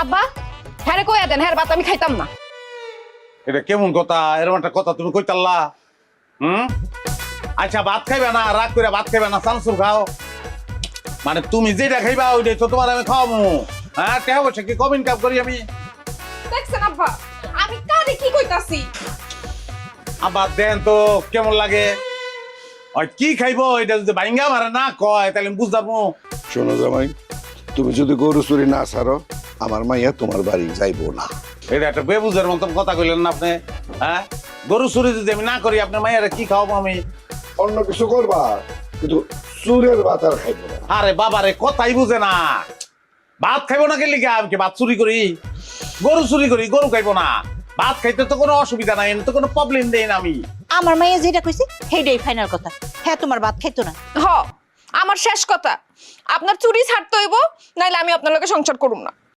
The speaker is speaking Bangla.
আব্বা হ্যাঁ কইয়া দেন হ্যাঁ ভাত আমি খাইতাম না। এটা কেমন কথা? এরকম একটা কথা তুমি কইতাল্লা? আচ্ছা ভাত খাইবে না, রাগ করে ভাত খাইবে না, চানাচুর খাও। মানে তুমি যেটা খাইবা ওইটাই তো তোমার আমি খাওয়াবো। হ্যাঁ টেহা বসে কি কম ইনকাম করি আমি। দেখছেন আব্বা আমি কারে কি কইতাছি? আবার দেন তো কেমন লাগে। ওই কি খাইবো এটা যদি ভাইঙ্গা মারে না কয় তাহলে আমি বুঝতাম। শোনো জামাই, তুমি যদি গরু চুরি না ছাড়ো আমার মাইয়া তোমার বাড়ি যাইবো না। এটা একটা বেবুজের মতন কথা কইলেন না আপনি। হ্যাঁ গরু চুরি যদি আমি না করি আপনার মাইয়ারে কি খাওয়াবো আমি? অন্য কিছু করবা কিন্তু চুরের ভাত আর খাইবো না। আরে বাবারে কথাই বুঝে না। ভাত খাইবো না গেলি আমি কি ভাত চুরি করি? গরু চুরি করি, গরু খাইবো না। ভাত খাইতে তো কোনো অসুবিধা নাই, তো কোনো প্রবলেম দেই না আমি। আমার মাইয়া যেটা কইছে সেইটাই ফাইনাল কথা। হ্যাঁ তোমার ভাত খাইতো না। হ আমার শেষ কথা, আপনার চুরি ছাড়তে হইব নাইলে আমি আপনার লগে সংসার করুম না।